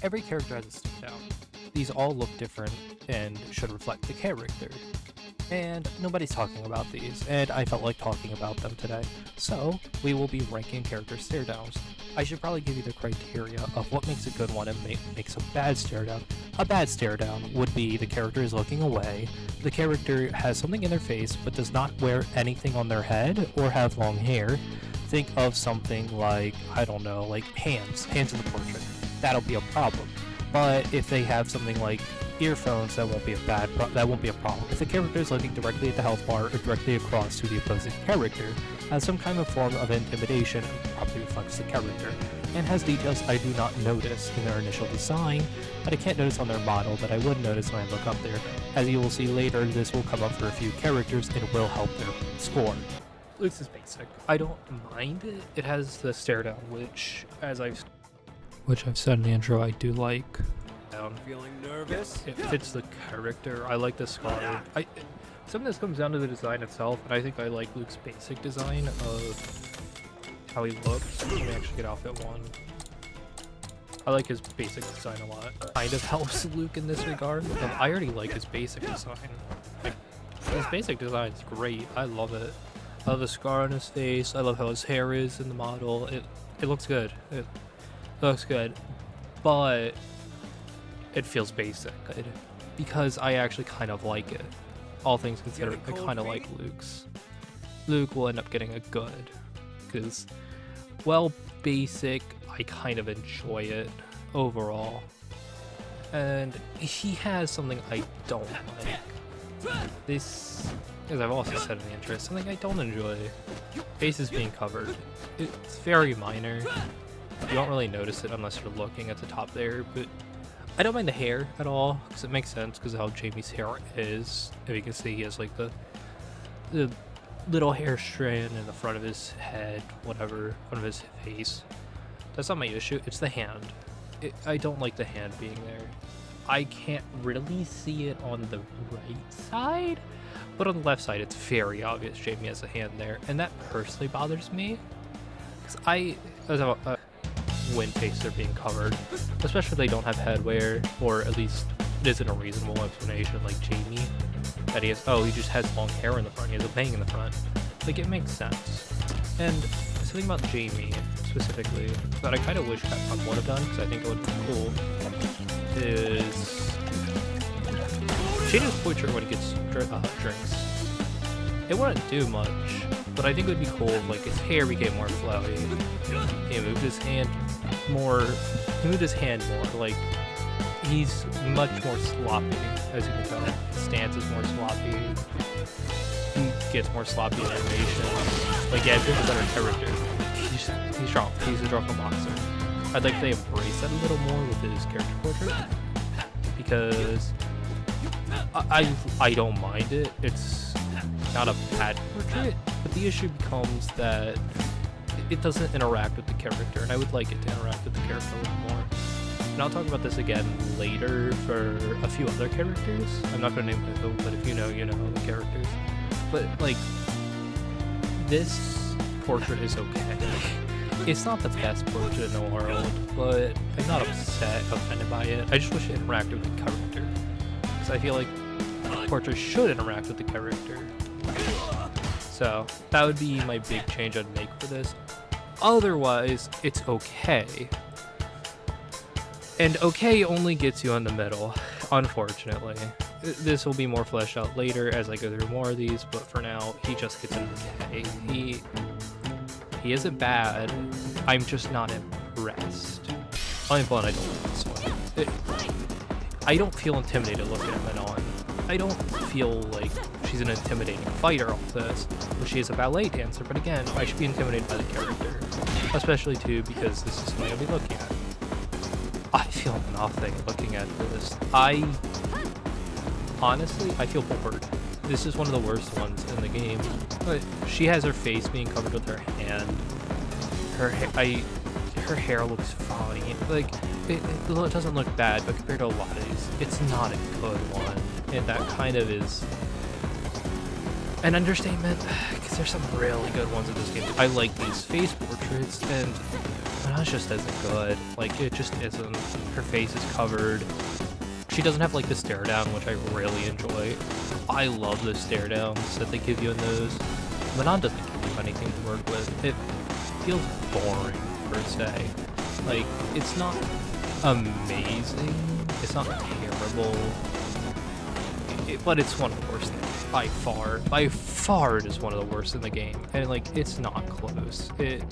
Every character has a stare down. These all look different and should reflect the character. And nobody's talking about these, and I felt like talking about them today. So, we will be ranking character stare downs. I should probably give you the criteria of what makes a good one and makes a bad stare down. A bad stare down would be the character is looking away, the character has something in their face but does not wear anything on their head or have long hair. Think of something like, I don't know, like hands in the portrait. That'll be a problem. But if they have something like earphones, that won't be a problem. If the character is looking directly at the health bar or directly across to the opposing character, has some kind of form of intimidation, probably reflects the character, and has details I do not notice in their initial design, but I can't notice on their model that I would notice when I look up there. As you will see later, this will come up for a few characters and will help their score. This is basic. I don't mind it. It has the stare down, which I've said in the intro, I do like. Feeling nervous? It fits the character. I like the scar. Some of this comes down to the design itself, and I think I like Luke's basic design of how he looks. Let me actually get outfit 1. I like his basic design a lot. Kind of helps Luke in this regard. I already like his basic design. Like, his basic design is great. I love it. I love the scar on his face. I love how his hair is in the model. It looks good. It looks good. But it feels basic because I actually kind of like it. All things considered, I kind of like Luke's. Luke will end up getting a good because, well, basic, I kind of enjoy it overall. And he has something I don't like. This, as I've also said in the intro, something I don't enjoy. Faces being covered. It's very minor. You don't really notice it unless you're looking at the top there, but I don't mind the hair at all, because it makes sense because of how Jamie's hair is. If you can see, he has like the little hair strand in the front of his head, whatever, front of his face. That's not my issue, it's the hand. I don't like the hand being there. I can't really see it on the right side, but on the left side it's very obvious Jamie has a hand there, and that personally bothers me. Because when faces are being covered, especially if they don't have headwear, or at least it isn't a reasonable explanation, like Jamie, that he just has long hair in the front, he has a bang in the front. Like, it makes sense. And something about Jamie, specifically, that I kind of wish Capcom would have done, because I think it would be cool, is change his portrait when he gets drinks. It wouldn't do much, but I think it would be cool if, like, his hair became more flowy. He moved his hand more, like, he's much more sloppy, as you can tell. His stance is more sloppy. He gets more sloppy in animation. Like, yeah, he's a better character. He's strong. He's a drunken boxer. I'd like to embrace that a little more with his character portrait, because I don't mind it. It's not a bad portrait, but the issue becomes that it doesn't interact with the character, and I would like it to interact with the character a little more. And I'll talk about this again later for a few other characters. I'm not going to name them, but if you know the characters. But, like, this portrait is okay. It's not the best portrait in the world, but I'm not offended by it. I just wish it interacted with the character, because I feel like the portrait should interact with the character. So that would be my big change I'd make for this. Otherwise, it's okay. And okay only gets you in the middle, unfortunately. This will be more fleshed out later as I go through more of these, but for now, he just gets an okay. He isn't bad, I'm just not impressed. I don't like this one. I don't feel intimidated looking at Manon. I don't feel like she's an intimidating fighter off this, but she is a ballet dancer, but again, I should be intimidated by the character. Especially too, because this is what I'll be looking at. I feel nothing looking at this. Honestly, I feel bored. This is one of the worst ones in the game. But she has her face being covered with her hand. Her hair looks fine. Like, it doesn't look bad, but compared to a lot of these, it's not a good one. And that kind of is an understatement, because there's some really good ones in this game. I like these face portraits, and Manon just isn't good. Like, it just isn't. Her face is covered. She doesn't have, like, the stare down, which I really enjoy. I love the stare downs that they give you in those. Manon doesn't give you anything to work with. It feels boring, per se. Like, it's not amazing. It's not terrible. But it's one of the worst things, by far. By far, it is one of the worst in the game. And, like, it's not close. It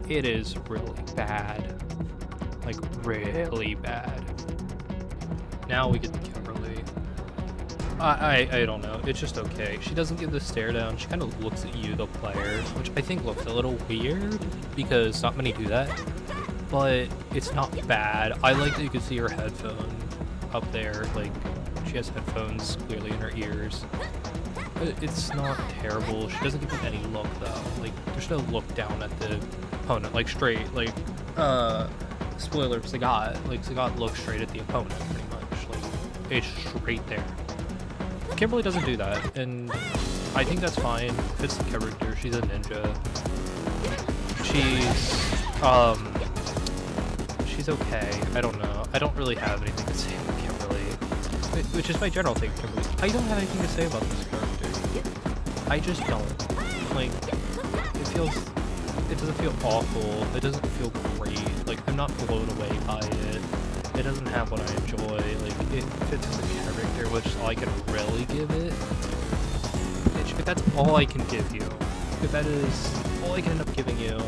is really bad. Like, really bad. Now we get to Kimberly. I don't know. It's just okay. She doesn't give the stare down. She kind of looks at you, the player, which I think looks a little weird because not many do that. But it's not bad. I like that you can see her headphone up there. Like, she has headphones clearly in her ears. It's not terrible. She doesn't give you any look though. Like, there's no look down at the opponent. Like, straight. Like, spoiler, Sagat. Like, Sagat looks straight at the opponent pretty much. Like, it's straight there. Kimberly doesn't do that, and I think that's fine. Fits the character. She's a ninja. She's okay. I don't know. I don't really have anything to say about Kimberly, which is my general thing. Kimberly, I don't have anything to say about this character. I just don't. Like, it doesn't feel awful. It doesn't feel great. Like, I'm not blown away by it. It doesn't have what I enjoy. Like, it fits the character, which is all I can really give it. If that's all I can give you, if that is all I can end up giving you,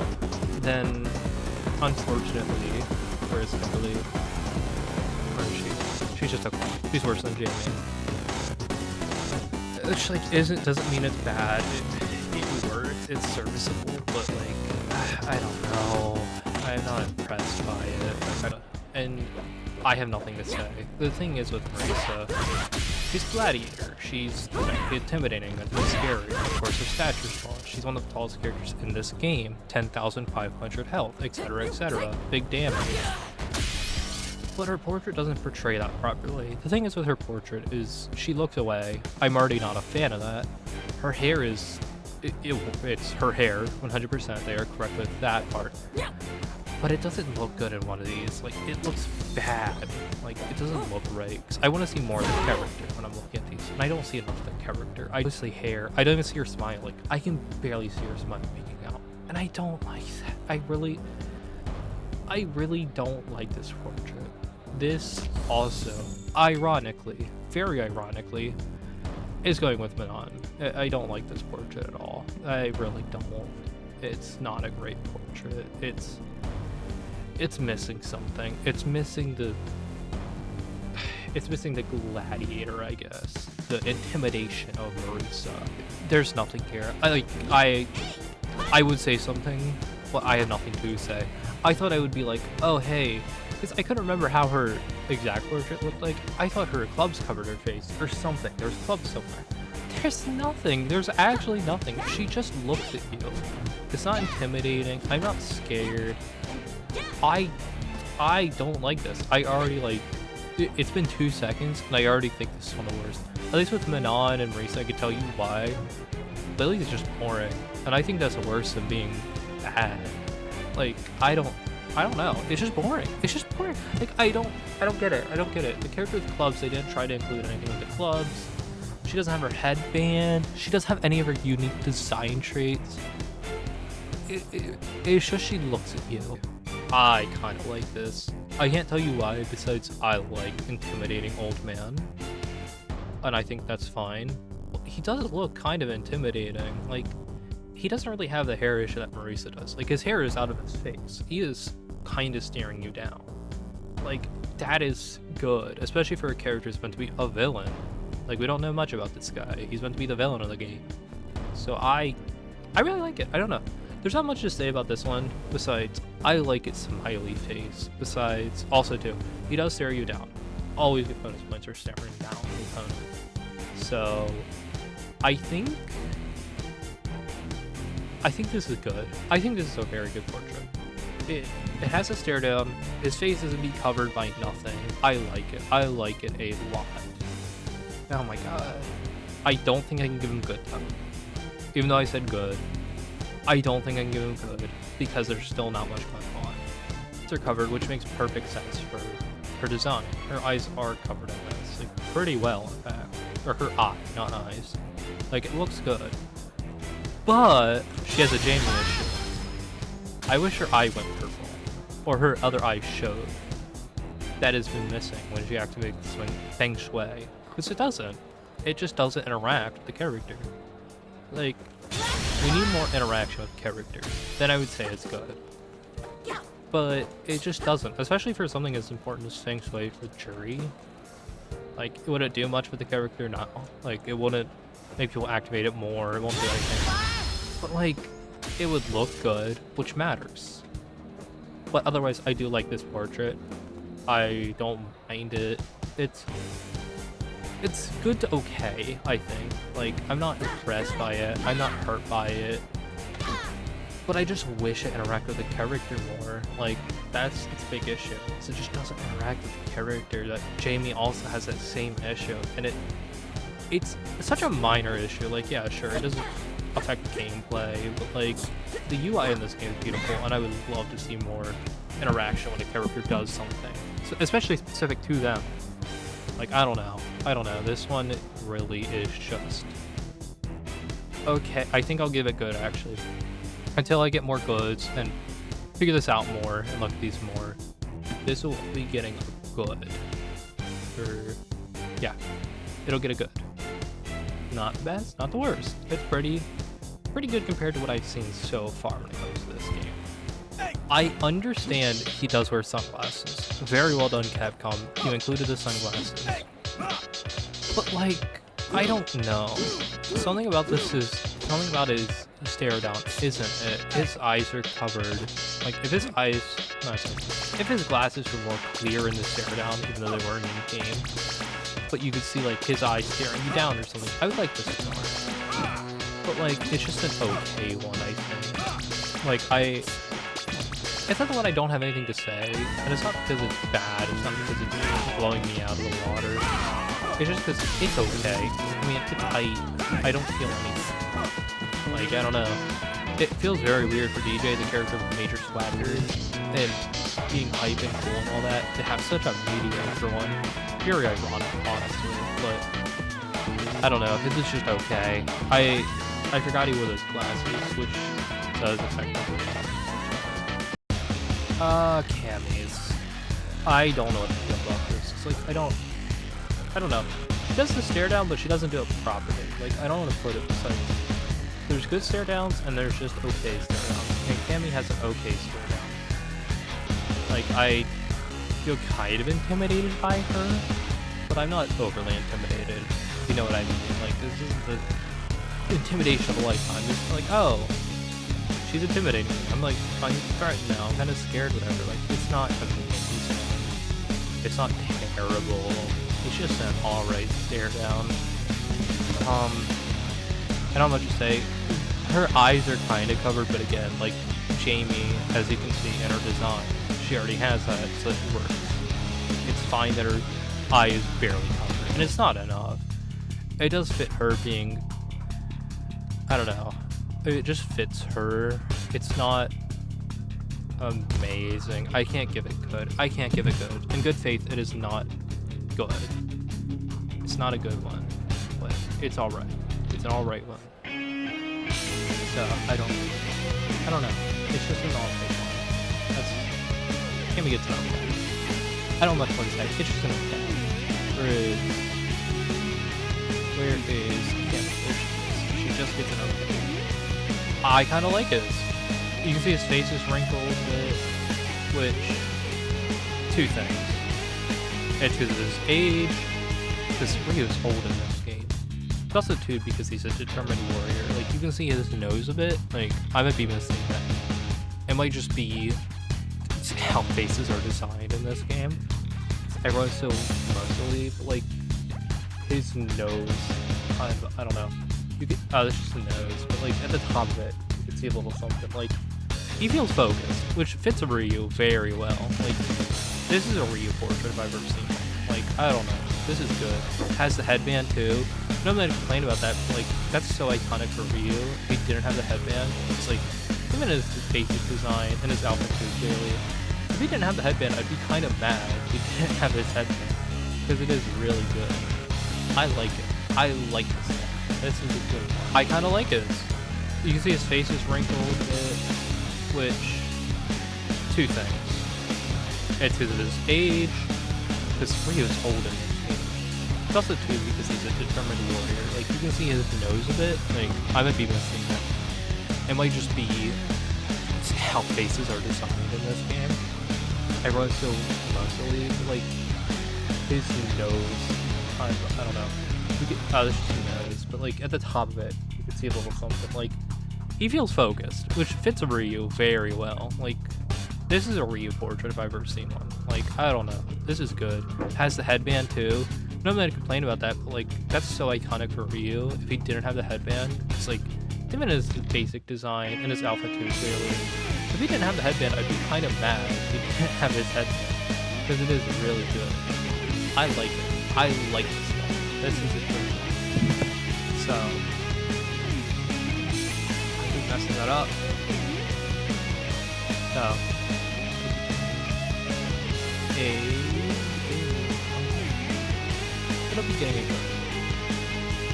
then unfortunately, where is Kimberly? Where is she? She's just okay. She's worse than Jamie. Which, like, doesn't mean it's bad. It works. It's serviceable, but, like, I don't know. I'm not impressed by it. And I have nothing to say. The thing is with Marisa, she's Gladiator. She's intimidating and scary. Of course, her stature's small. She's one of the tallest characters in this game. 10,500 health, etc., etc. Big damage. But her portrait doesn't portray that properly. The thing is with her portrait is she looks away. I'm already not a fan of that. Her hair is... it's her hair, 100%. They are correct with that part. But it doesn't look good in one of these. Like, it looks bad. Like, it doesn't look right. 'Cause I want to see more of the character when I'm looking at these. And I don't see enough of the character. I just see hair. I don't even see her smile. Like, I can barely see her smile peeking out. And I don't like that. I really don't like this portrait. This also, ironically, very ironically, is going with Manon. I don't like this portrait at all. I really don't. It's not a great portrait. It's missing something. It's missing the gladiator, I guess. The intimidation of Marisa. There's nothing here. I would say something, but I have nothing to say. I thought I would be like, oh hey, because I couldn't remember how her exact portrait looked like. I thought her clubs covered her face or something. There's clubs somewhere. There's nothing. There's actually nothing. She just looks at you. It's not intimidating. I'm not scared. I don't like this. I already, like, it's been 2 seconds and I already think this is one of the worst. At least with Manon and Marisa, I could tell you why. But Lily is just boring, and I think that's worse than being bad. Like, I don't know. It's just boring. It's just boring. Like, I don't get it. I don't get it. The character with the clubs, they didn't try to include anything with the clubs. She doesn't have her headband. She doesn't have any of her unique design traits. It's just she looks at you. I kind of like this. I can't tell you why, besides I like intimidating old man. And I think that's fine. He does look kind of intimidating. Like, he doesn't really have the hair issue that Marisa does. Like, his hair is out of his face. He is kind of staring you down. Like, that is good, especially for a character who's meant to be a villain. Like, we don't know much about this guy. He's meant to be the villain of the game. So I really like it. I don't know. There's not much to say about this one, besides, I like its smiley face. Besides, also too, he does stare you down. Always the bonus points are staring down the opponent. So, I think this is good. I think this is a very good portrait. It has a stare down. His face isn't be covered by nothing. I like it. I like it a lot. Oh my god. I don't think I can give him good though. Even though I said good, I don't think I can give him good because there's still not much going on. are covered, which makes perfect sense for her design. Her eyes are covered in this, like, pretty well, in fact. Or her eye, not eyes. Like, it looks good. But she has a Jamie issue. I wish her eye went purple, or her other eye showed. That has been missing when she activates Feng Shui, because it doesn't. It just doesn't interact with the character. Like, we need more interaction with characters. Then I would say it's good. But it just doesn't, especially for something as important as Feng Shui for Jury. Like, would it do much with the character? No. Like, it wouldn't make people activate it more. It won't do anything. But, like, it would look good, which matters. But otherwise, I do like this portrait. I don't mind it. It's good to okay, I think. Like, I'm not impressed by it. I'm not hurt by it. But I just wish it interacted with the character more. Like, that's its big issue. So it just doesn't interact with the character. That Jamie also has that same issue. And it's such a minor issue. Like, yeah, sure, it doesn't affect gameplay, but like, the UI in this game is beautiful, and I would love to see more interaction when a character does something. So, especially specific to them. Like, I don't know. This one really is just... Okay, I think I'll give it good, actually. Until I get more goods and figure this out more and look at these more. This will be getting a good. Yeah, it'll get a good. Not the best, not the worst. It's pretty good compared to what I've seen so far when it comes to this game. I understand he does wear sunglasses. Very well done, Capcom. You included the sunglasses. But like, I don't know. Something about his stare down isn't it. His eyes are covered. Like, if his eyes, if his glasses were more clear in the stare down, even though they weren't in the game, but you could see like his eyes staring you down or something, I would like this more. But like, it's just an okay one, I think. Like, it's not the one I don't have anything to say, and it's not because it's bad, it's not because it's blowing me out of the water. It's just because it's okay. I mean, I don't feel anything. Like, I don't know. It feels very weird for DJ, the character with major swagger, and being hype and cool and all that, to have such a mediocre one. Very ironic, honestly, but I don't know. His is just okay. I forgot he wore those glasses, which does affect him. Camis. I don't know what to feel about this. It's like, I don't know. She does the stare down, but she doesn't do it properly. Like, I don't want to put it. It's like, there's good stare downs, and there's just okay stare downs. And Cammy has an okay stare down. Like, I feel kind of intimidated by her, but I'm not overly intimidated. You know what I mean? Like, this is the intimidation of a lifetime. It's like, oh, she's intimidating me. I'm like, I'm frightened now. I'm kind of scared, whatever. Like, it's not amazing. It's not terrible. It's just an alright stare down. I don't know what to say. Her eyes are kind of covered, but again, like Jamie, as you can see in her design, she already has that, so it works. It's fine that her eye is barely covered, and it's not enough. It does fit her being, I don't know, it just fits her. It's not amazing. I can't give it good. In good faith, it is not good. It's not a good one, but it's alright. It's an alright one. So, I don't know. It's just an alright one. That's, can't be good to okay. I don't much want to say. It's just an okay. Where is Cammy? She just gets an okay. I kind of like his. You can see his face is wrinkled with, which, two things. It's because of his age, because Ryu's old in this game. It's also, too, because he's a determined warrior. Like, you can see his nose a bit. Like, I might be missing that. It might just be how faces are designed in this game. Everyone's so muscly, but, like, his nose, I don't know. You could, oh, that's just the nose, but, like, at the top of it, you can see a little something. Like, he feels focused, which fits a Ryu very well. Like, this is a Ryu portrait if I've ever seen it. Like, I don't know. This is good. It has the headband, too. No one complained about that, but, like, that's so iconic for Ryu. If he didn't have the headband, it's like, even his basic design and his outfit too, clearly. If he didn't have the headband, I'd be kind of mad if he didn't have his headband, because it is really good. I like it. I like this one. This is a good one. I kind of like his. You can see his face is wrinkled a bit, which, two things. It's because of his age, because Ryu's old in this game. It's also too because he's a determined warrior. Like, you can see his nose a bit. Like, I might be missing that. It might just be how faces are designed in this game. Everyone's so muscly, like, his nose, I don't know. This is his nose, but like at the top of it, you can see a little something. Like, he feels focused, which fits a Ryu very well. Like, this is a Ryu portrait if I've ever seen one. Like, I don't know. This is good. Has the headband too. No one to complain about that, but like, that's so iconic for Ryu. If he didn't have the headband, it's like, even his basic design and his outfit too, clearly. If he didn't have the headband, I'd be kind of mad if he didn't have his headband, because it is really good. I like it. I like this one. This is a good one. So, I keep messing that up. So, it'll be getting good.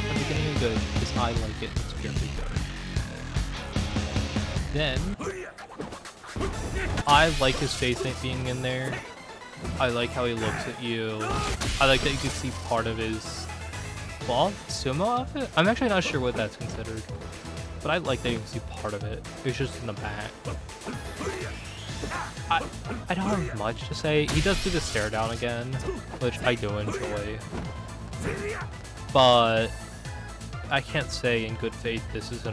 It'll be getting good because I like it. It's very good. Then, I like his face being in there. I like how he looks at you. I like that you can see part of his cloth sumo outfit. I'm actually not sure what that's considered, but I like that you can see part of it. It's just in the back. I don't have much to say. He does do the stare down again, which I do enjoy, but I can't say in good faith this is a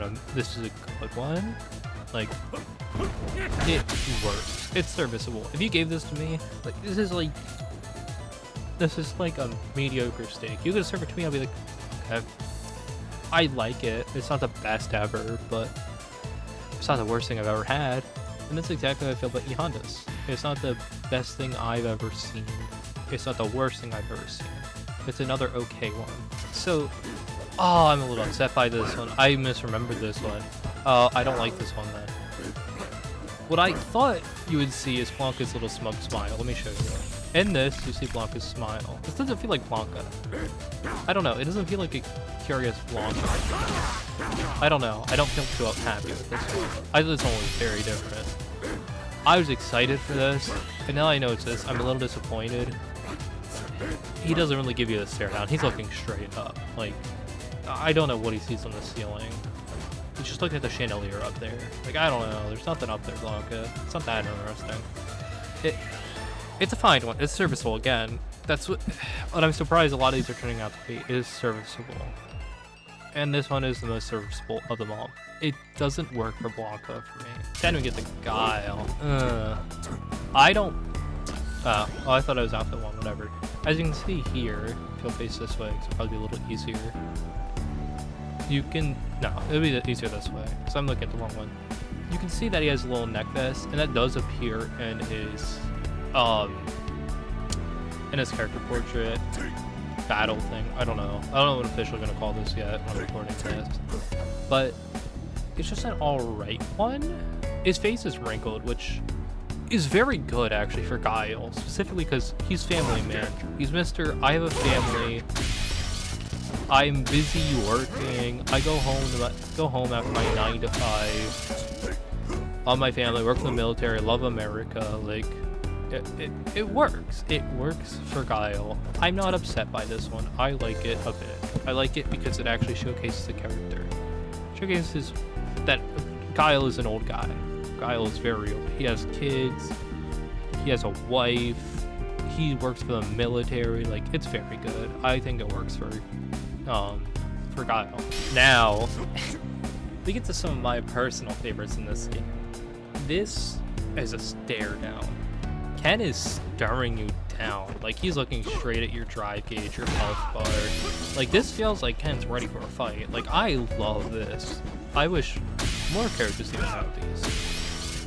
good one. Like, it works. It's serviceable. If you gave this to me, like, this is like a mediocre steak. You could serve it to me, I'll be like, okay. I like it. It's not the best ever, but it's not the worst thing I've ever had. And that's exactly how I feel about E Hondas. It's not the best thing I've ever seen. It's not the worst thing I've ever seen. It's another okay one. So, I'm a little upset by this one. I misremembered this one. I don't like this one then. What I thought you would see is Blanca's little smug smile. Let me show you. In this, you see Blanca's smile. This doesn't feel like Blanca. I don't know. It doesn't feel like a curious Blanca. I don't know. I don't feel too happy with this one. This one was very different. I was excited for this, and now I know it's this. I'm a little disappointed. He doesn't really give you a stare down. He's looking straight up. Like, I don't know what he sees on the ceiling. He's just looking at the chandelier up there. Like, I don't know. There's nothing up there, Blanca. It's not that interesting. It's a fine one. It's serviceable again. That's what I'm surprised a lot of these are turning out to be, is serviceable. And this one is the most serviceable of them all. It doesn't work for Blanca for me. Can't even get the Guile. I don't... Oh, I thought it was outfit one, whatever. As you can see here, if you'll face this way, it'll probably be a little easier. You can... No, it'll be easier this way, because I'm looking at the wrong one. You can see that he has a little neck vest, and that does appear in his character portrait battle thing. I don't know what officially gonna call this yet when I'm recording this, but it's just an alright one. His face is wrinkled, which is very good actually for Guile, specifically because he's family man. He's Mr. I have a family. I'm busy working. I go home after my 9 to 5. Love my family, work in the military, love America. Like, it works. It works for Guile. I'm not upset by this one. I like it a bit. I like it because it actually showcases the character. Showcases that Guile is an old guy. Guile is very old. He has kids. He has a wife. He works for the military. Like, it's very good. I think it works for Guile. Now, we get to some of my personal favorites in this game. This is a stare down. Ken is staring you down. Like, he's looking straight at your drive gauge, your health bar. Like, this feels like Ken's ready for a fight. Like, I love this. I wish more characters even have these.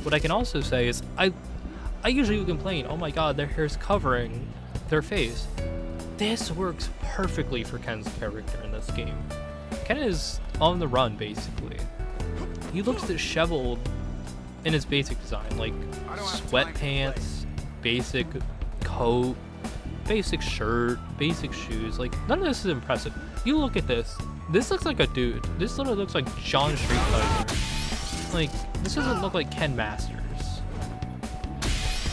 What I can also say is, I usually would complain, oh my god, their hair's covering their face. This works perfectly for Ken's character in this game. Ken is on the run, basically. He looks disheveled in his basic design, like sweatpants, basic coat, basic shirt, basic shoes. Like, none of this is impressive. You look at this. This looks like a dude. This literally looks like John Street Fighter. Like, this doesn't look like Ken Masters.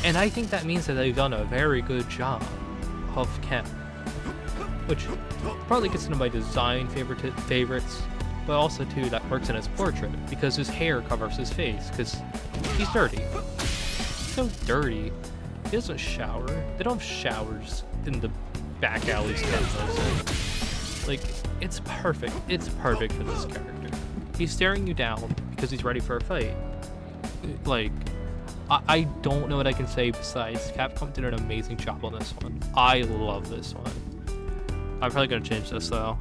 And I think that means that they've done a very good job of Ken. Which probably gets into my design favorites, but also too that works in his portrait because his hair covers his face because he's dirty. He's so dirty. He doesn't shower. They don't have showers in the back alleys. Like, it's perfect. It's perfect for this character. He's staring you down because he's ready for a fight. Like, I don't know what I can say besides Capcom did an amazing job on this one. I love this one. I'm probably gonna change this though.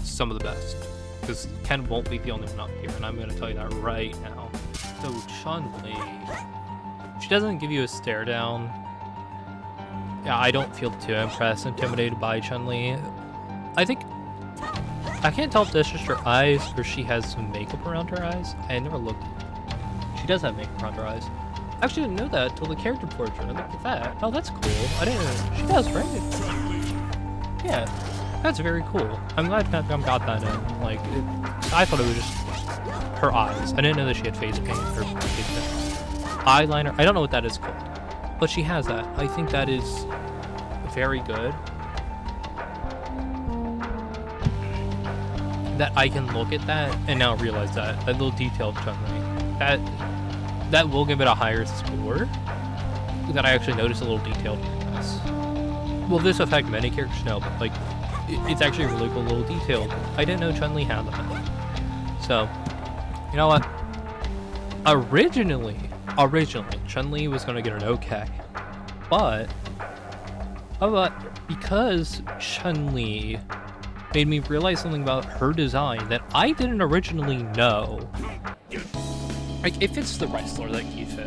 Some of the best. Because Ken won't be the only one up here, and I'm gonna tell you that right now. So Chun-Li. She doesn't give you a stare down. Yeah, I don't feel too impressed, intimidated by Chun-Li. I think I can't tell if that's just her eyes or she has some makeup around her eyes. I never looked. She does have makeup around her eyes. I actually didn't know that until the character portrait. I looked at that. Oh, that's cool. I didn't know. She does, right? Yeah, that's very cool. I'm glad Capcom got that in. Like, I thought it was just her eyes. I didn't know that she had face paint or face paint. Eyeliner. I don't know what that is called, but she has that. I think that is very good. That I can look at that and now realize that little detail of Chun-Li, that will give it a higher score. That I actually noticed a little detail in this. Will this affect many characters? No, but like, it's actually a really cool little detail. I didn't know Chun-Li had that. So, you know what? Originally, Chun-Li was gonna get an okay, but because Chun-Li made me realize something about her design that I didn't originally know. Like, if it's the wrestler that Keith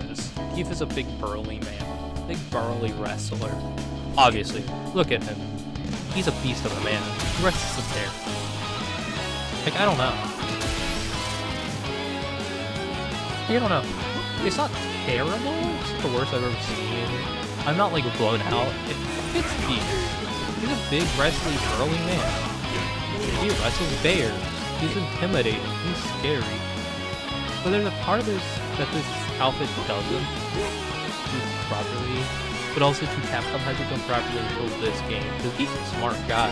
is a big burly man, big burly wrestler. Obviously, look at him. He's a beast of a man. The rest is the hair. Like, I don't know. I don't know. It's not terrible. It's not the worst I've ever seen. I'm not like blown out. It's Keith. He's a big, wrestly, burly man. He wrestles bears. He's intimidating. He's scary. But there's a part of this that this outfit doesn't do properly. But also, Capcom hasn't done properly until this game. Because he's a smart guy.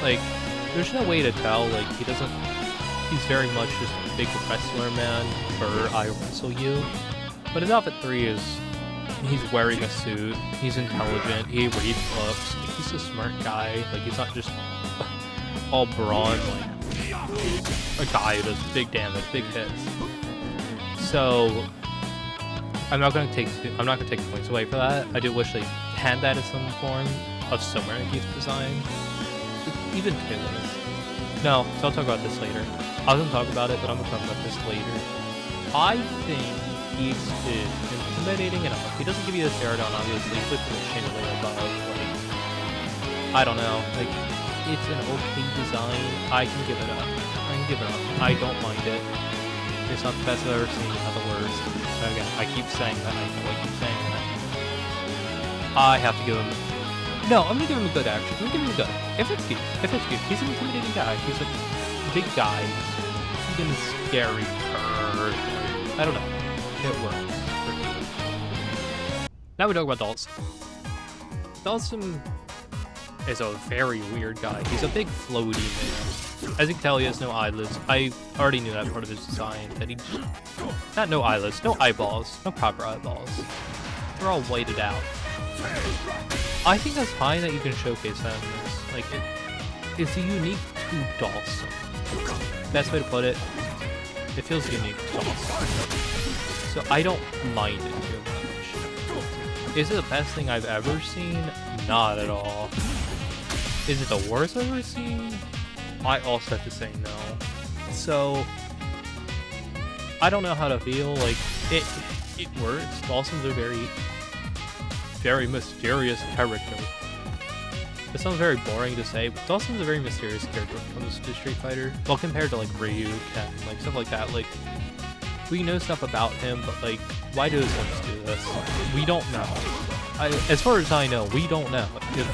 Like, there's no way to tell. Like, he's very much just a big wrestler man for I wrestle you. But his outfit 3 is, he's wearing a suit. He's intelligent. He reads books. Like, he's a smart guy. Like, he's not just all brawn, like a guy who does big damage, big hits. So I'm not gonna take points away for that. I do wish they had that in some form of somewhere in Keith's design. Even Taylor's. No, so I'll talk about this later. I was gonna talk about it, but I'm gonna talk about this later. I think Keith is intimidating enough. He doesn't give you the stare down, obviously, with the chandelier above. Like, I don't know, like, it's an okay design. I can give it up. I don't mind it. It's not the best I've ever seen, not the worst. Again, I keep saying that. I know I keep saying that. I have to give him... No, I'm gonna give him a good, actually. I'm gonna give him a good. If it's cute. He's an intimidating guy. He's a big guy. He's even scary. I don't know. It works for me. Now we talk about Dhalsim. Dhalsim is a very weird guy. He's a big floaty man. As you can tell, he has no eyelids. I already knew that part of his design. That he just... Not no eyelids, no eyeballs. No proper eyeballs. They're all whited out. I think that's fine that you can showcase that in this. Like, it's unique to Dhalsim. Best way to put it, it feels unique to Dhalsim. So I don't mind it too much. Is it the best thing I've ever seen? Not at all. Is it the worst I've ever seen? I also have to say no. So, I don't know how to feel. Like, it works. Dhalsim's a very mysterious character. It sounds very boring to say, but Dhalsim's a very mysterious character when it comes to Street Fighter. Well, compared to like Ryu, Ken, like stuff like that. Like, we know stuff about him, but like, why do his limbs do this? We don't know. As far as I know, we don't know. If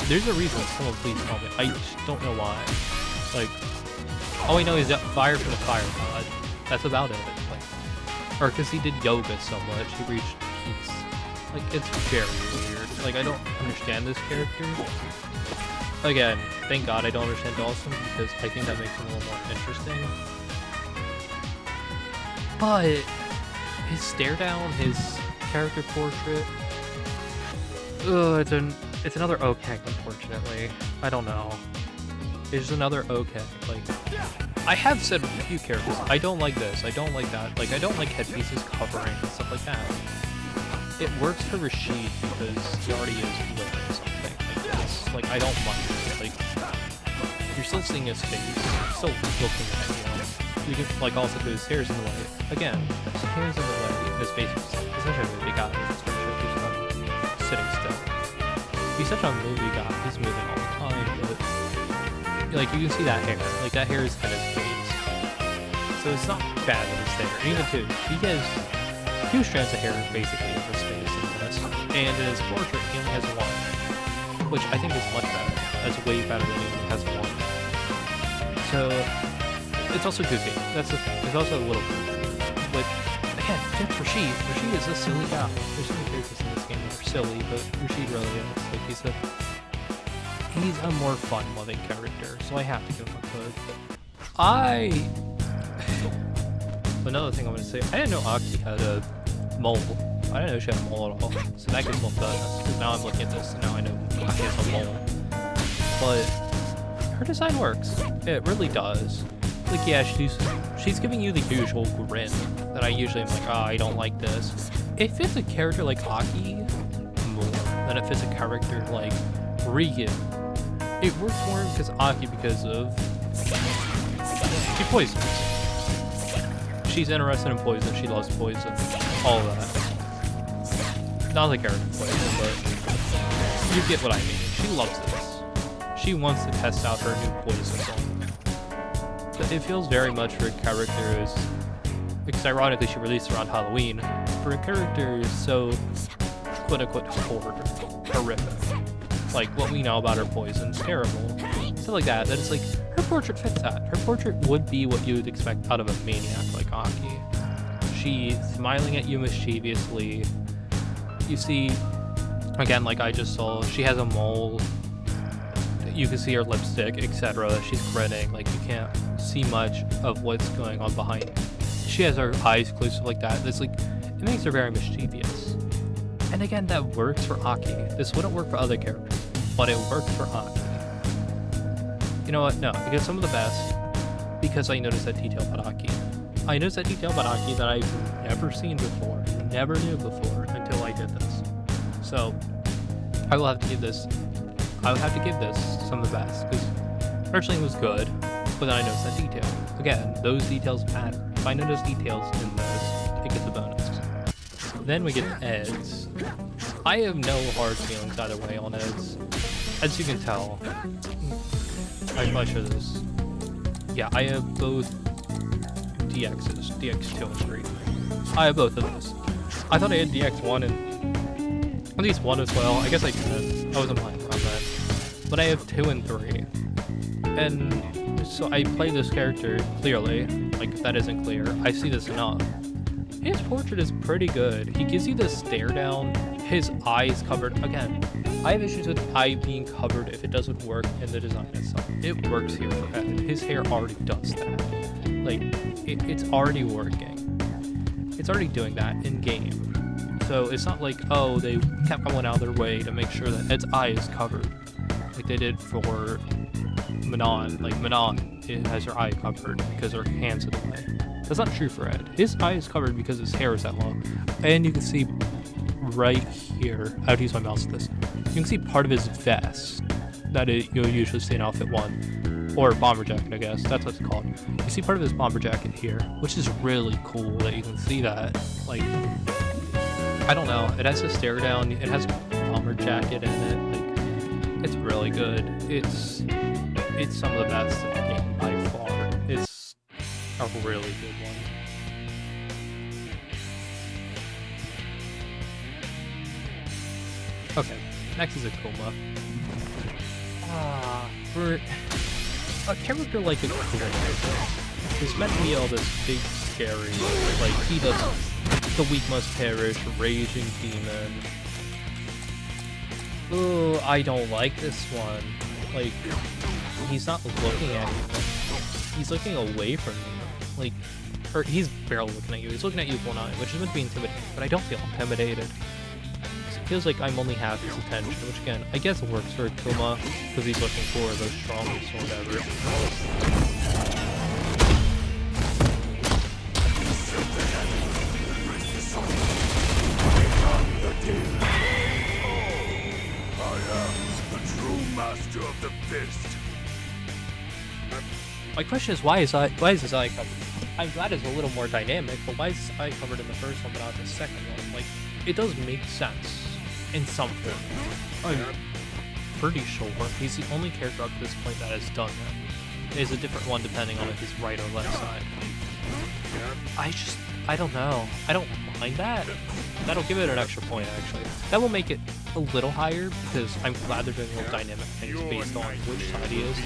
there's a reason, someone please tell me. I just don't know why. Like, all we know is that fire from the fire god. That's about it. Like, or because he did yoga so much, he reached peace. Like, it's very weird. Like, I don't understand this character. Again, thank God I don't understand Dawson, because I think that makes him a little more interesting. But his stare down, his character portrait, it's another okay, unfortunately. I don't know. It's another okay. Like, I have said with a few characters, I don't like this, I don't like that. Like, I don't like headpieces covering and stuff like that. It works for Rashid because he already is lit or something like this. Like, I don't mind it. Like, you're still seeing his face, you're still looking at you. You can, like, also put his hair's in the way. Again, his hair's in the way. His face is such a movie guy. He's sitting still. He's such a movie guy. He's moving all the time, but like, you can see that hair. Like, that hair is kind of face. So it's not bad that it's there. Even too, he has 2 strands of hair basically in his face in this. And in his portrait, he only has 1. Which I think is much better. That's way better than he only has 1. So it's also goofy. That's the thing. It's also a little goofy. But again, Jeff Rashid is a silly guy. There's so many characters in this game that are silly, but Rashid really is. Like, he's a more fun-loving character, so I have to give him a good. Another thing I'm gonna say, I didn't know Aki had a mole. I didn't know she had a mole at all. So that gives one bonus, because now I'm looking at this and now I know Aki has a mole. But her design works. It really does. Like, yeah, she's giving you the usual grin that I usually am like, oh, I don't like this. It fits a character like Aki more than it fits a character like Regan. It works more because Aki, because of she poisons. She's interested in poison. She loves poison. All of that. Not the character poison, but you get what I mean. She loves this. She wants to test out her new poison song. But it feels very much for a character who's, because ironically she released around Halloween, for a character who's so quote-unquote horrific. Like, what we know about her poison's terrible. Stuff like that. That it's like, her portrait fits that. Her portrait would be what you would expect out of a maniac like Aki. She's smiling at you mischievously. You see, again, like I just saw, she has a mole. You can see her lipstick, etc. She's grinning. Like, you can't see much of what's going on behind. She has her eyes closed like that. It's like, it makes her very mischievous. And again, that works for Aki. This wouldn't work for other characters, but it worked for Aki. You know what? No, because some of the best, because I noticed that detail about Aki. I noticed that detail about Aki that I've never seen before, never knew before until I did this. So, I will have to give this some of the best, because originally it was good, but then I noticed that detail. Again, those details matter. If I notice details in those, it gets a bonus. Then we get Eds. I have no hard feelings either way on Eds. As you can tell, I might show this. Yeah, I have both DXs, DX2 and Street. I have both of those. I thought I had DX1 and at least 1 as well. I guess I could. I wasn't playing around that. But I have 2 and 3. And so I play this character clearly. Like, if that isn't clear, I see this enough. His portrait is pretty good. He gives you the stare down, his eyes covered. Again, I have issues with eye being covered if it doesn't work in the design itself. It works here for Ed. His hair already does that. Like, it's already working. It's already doing that in game. So it's not like, oh, they kept going out of their way to make sure that Ed's eye is covered, like they did for Manon. Like, Manon, it has her eye covered because her hand's in the way. That's not true for Ed. His eye is covered because his hair is that long. And you can see right here, I have to use my mouse with this. You can see part of his vest that you'll usually see in Outfit 1. Or bomber jacket, I guess. That's what it's called. You see part of his bomber jacket here, which is really cool that you can see that. Like, I don't know. It has a stare down. It has a bomber jacket in it. Like, it's really good. It's some of the best in the game by far. It's a really good one. Okay, next is Akuma. For a character like Akuma, who's meant to be all this big, scary, like, he does the weak must perish, raging demon. Oh, I don't like this one. Like, he's not looking at you. He's looking away from you. Like, or he's barely looking at you. He's looking at you with one eye, which is meant to be intimidating, but I don't feel intimidated. It feels like I'm only half his attention, which again, I guess it works for Akuma, because he's looking for the strongest or whatever. Master of the fist. My question is, why is his eye covered? I'm glad it's a little more dynamic, but why is his eye covered in the first one but not the second one? Like, it does make sense in some form. I'm pretty sure he's the only character up to this point that has done that. There's a different one depending on if he's right or left side. I don't know. I don't mind that. That'll give it an extra point, actually. That will make it a little higher, because I'm glad they're doing little dynamic things based on which side he is.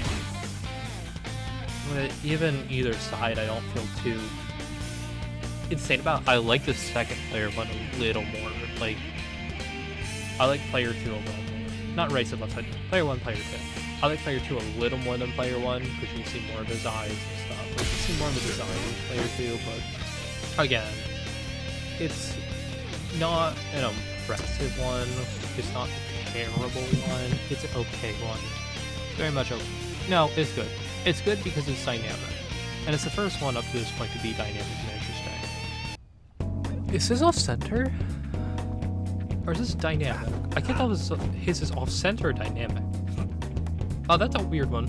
But even either side, I don't feel too insane about. I like the second player one a little more. Like, I like player 2 a little more. Not right side, left side. Player 1, player 2. I like player 2 a little more than player 1, because you see more of his eyes and stuff. Like, you see more of the design in player 2, but again, it's not an impressive one. It's not a terrible one. It's an okay one. Very much okay. No, it's good. It's good because it's dynamic. And it's the first one up to this point to be dynamic and interesting. Is this off-center? Or is this dynamic? I can't tell if his is off-center or dynamic. Oh, that's a weird one.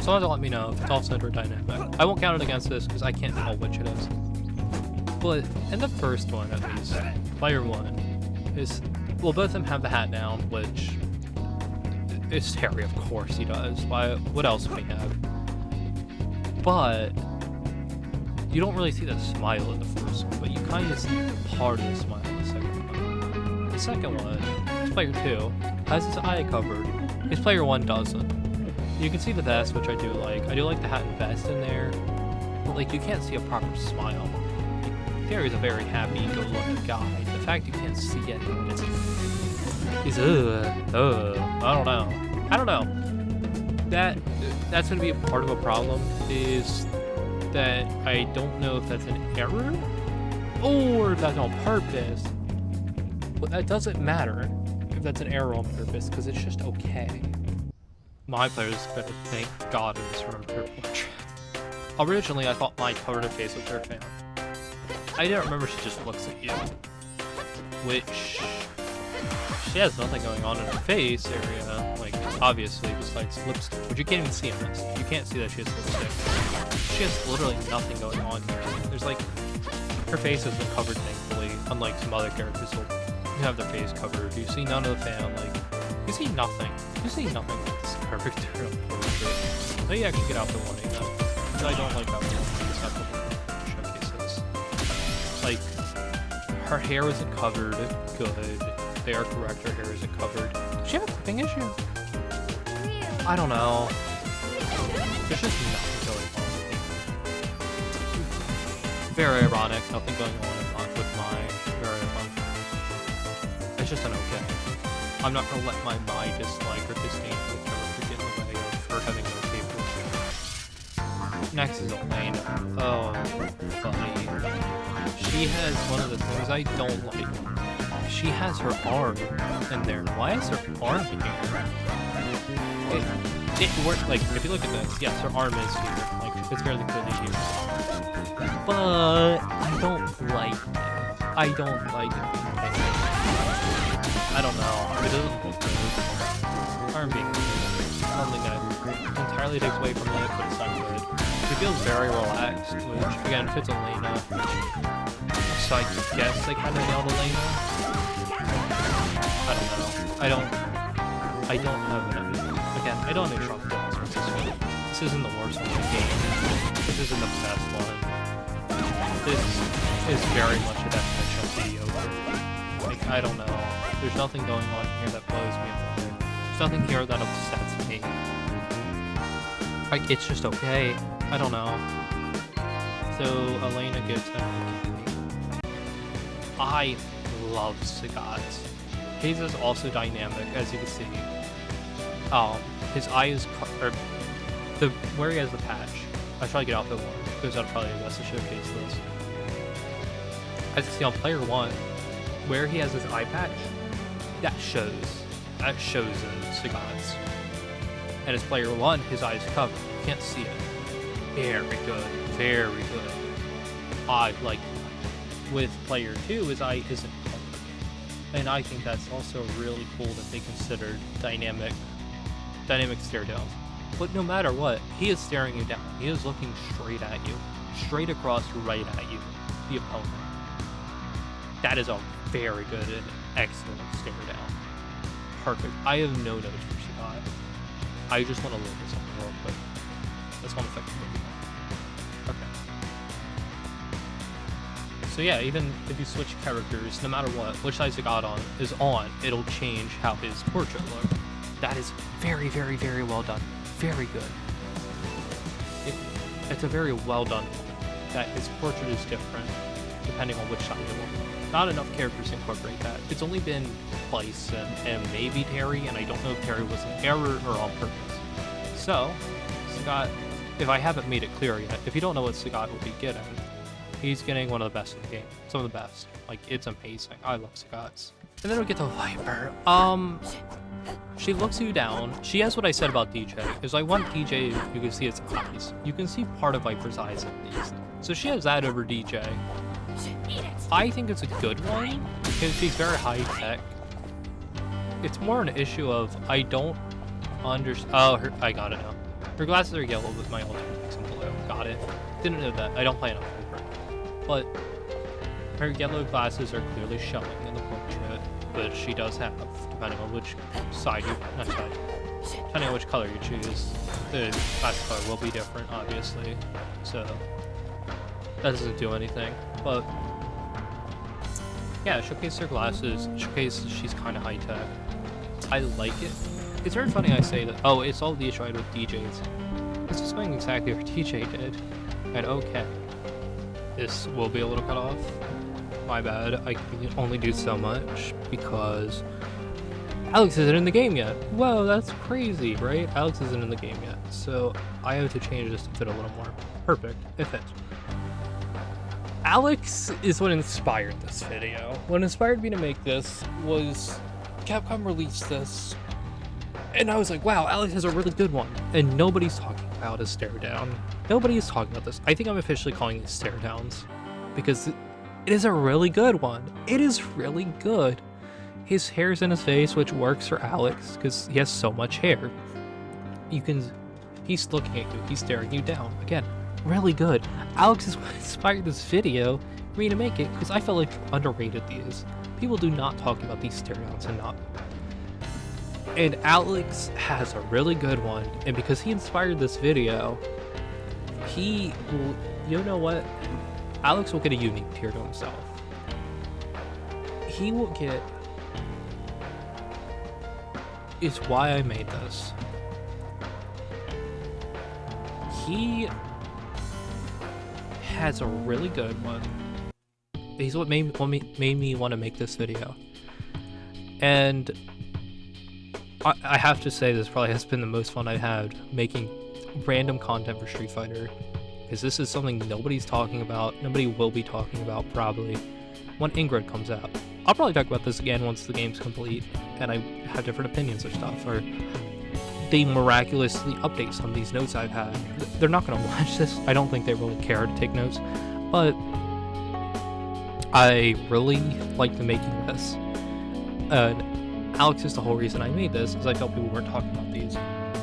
Someone will let me know if it's off-center or dynamic. I won't count it against this because I can't tell which it is. But in the first one, at least, player 1 is... Well, both of them have the hat down, which is Terry, of course he does. What else would he have? But you don't really see the smile in the first one, but you kind of see part of the smile in the second one. The second one, player 2, has his eye covered. His player 1 doesn't. You can see the vest, which I do like. I do like the hat and vest in there, but like you can't see a proper smile. Terry's a very happy-go-lucky guy. The fact you can't see it is I don't know. That's gonna be a part of a problem, is that I don't know if that's an error or if that's on purpose. But that doesn't matter if that's an error on purpose, because it's just okay. My players better thank God in this room for much. Originally, I thought Mai covered her face with her fan. I didn't remember she just looks at you. Which... she has nothing going on in her face area, like, obviously, besides lipstick. But you can't even see in this. You can't see that she has lipstick. She has literally nothing going on here. There's like... her face has been covered, thankfully, unlike some other characters who have their face covered. You see none of the fan, like... you see nothing. You see nothing with this character, unfortunately. Let me actually get out the warning, though. Because I don't like that one. Just have to showcase this. Like, her hair isn't covered. Good. They are correct, her hair isn't covered. Does she have a clipping issue? I don't know. There's just nothing going on. Very ironic, nothing going on with mine. Very ironic. It's just an okay. I'm not gonna let my mind dislike or disdain for the character get in the way of her having no capability. Next is Elena. Oh, buddy. She has one of the things I don't like. She has her arm in there. Why is her arm here? It worked, like, if you look at this, yes, her arm is here. Like, it's barely clearly here. But I don't like it. I don't like it being like that. I don't know. It doesn't look good. Arm being good. I don't think that entirely takes away from it, but it's not good. She feels very relaxed, which, again, fits Elena. So I guess they kind of nailed Elena. I don't know. I don't have an again, I don't have any strong feelings for this one. This isn't the worst one in the game. This isn't the best one. This is very much a definition of mediocre. Like, I don't know. There's nothing going on here that blows me away. There's nothing here that upsets me. Like, it's just okay. I don't know. So, Elena gives him a candy. I love Sagat. His is also dynamic, as you can see. His eye is where he has the patch. I try to get outfit 1, because I'll probably best to showcase this. As you can see on player 1, where he has his eye patch, that shows in Sagat's. And as player 1, his eye is covered. You can't see it. Very good. Very good. I like that. With player 2, his eye isn't covered. And I think that's also really cool that they considered dynamic stare downs. But no matter what, he is staring you down. He is looking straight at you. Straight across right at you, the opponent. That is a very good and excellent stare down. Perfect. I have no notes for Sagat. I just want to look at something real quick. That's one effect. Okay. So yeah, even if you switch characters, no matter what, which side Sagat is on, it'll change how his portrait looks. That is very, very, very well done. Very good. It's a very well done one. That his portrait is different depending on which side you look. Not enough characters incorporate that. It's only been twice and maybe Terry, and I don't know if Terry was an error or on purpose. So, Sagat, if I haven't made it clear yet, if you don't know what Sagat will be getting, he's getting one of the best in the game. Some of the best. Like, it's amazing. I love Sagat's. And then we get to Viper. She looks you down. She has what I said about DJ. Is I want DJ, you can see its eyes. You can see part of Viper's eyes at least. So she has that over DJ. I think it's a good one because she's very high tech. It's more an issue of I don't understand. Oh, I got it now. Her glasses are yellow with my alternate mix in blue. Got it. Didn't know that. I don't play enough Viper. But her yellow glasses are clearly showing in the portrait, but she does have, depending on which depending on which color you choose, the glass color will be different, obviously. So that doesn't do anything. But yeah, showcase her glasses. Showcase she's kind of high tech. I like it. It's very funny I say that. Oh, it's all the issue I had with DJs. It's just going exactly what DJ did. And okay, this will be a little cut off. My bad. I can only do so much because Alex isn't in the game yet. Whoa, that's crazy, right? Alex isn't in the game yet, so I have to change this to fit a little more. Perfect. It fits. Alex is what inspired this video. What inspired me to make this was Capcom released this, and I was like, wow, Alex has a really good one. And nobody's talking about a stare down. Nobody is talking about this. I think I'm officially calling these stare downs because it is a really good one. It is really good. His hair's in his face, which works for Alex because he has so much hair. He's looking at you. He's staring you down. Again, really good. Alex is what inspired this video for me to make it because I felt like underrated these. People do not talk about these stare downs enough. And Alex has a really good one, and because he inspired this video, he will, you know what? Alex will get a unique tier to himself. He will get, it's why I made this. He has a really good one. He's what made me want to make this video. And I have to say this probably has been the most fun I've had making random content for Street Fighter, because this is something nobody's talking about, nobody will be talking about probably when Ingrid comes out. I'll probably talk about this again once the game's complete and I have different opinions or stuff, or they miraculously update some of these notes I've had. They're not going to watch this. I don't think they really care to take notes, but I really liked making this. Alex is the whole reason I made this, is I felt people weren't talking about these.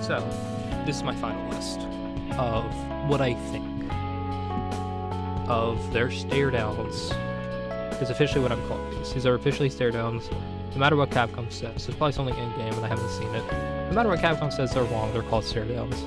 So, this is my final list of what I think of their stare downs. Is officially what I'm calling these. These are officially stare downs. No matter what Capcom says, there's probably something in game and I haven't seen it. No matter what Capcom says they're wrong, they're called stare downs.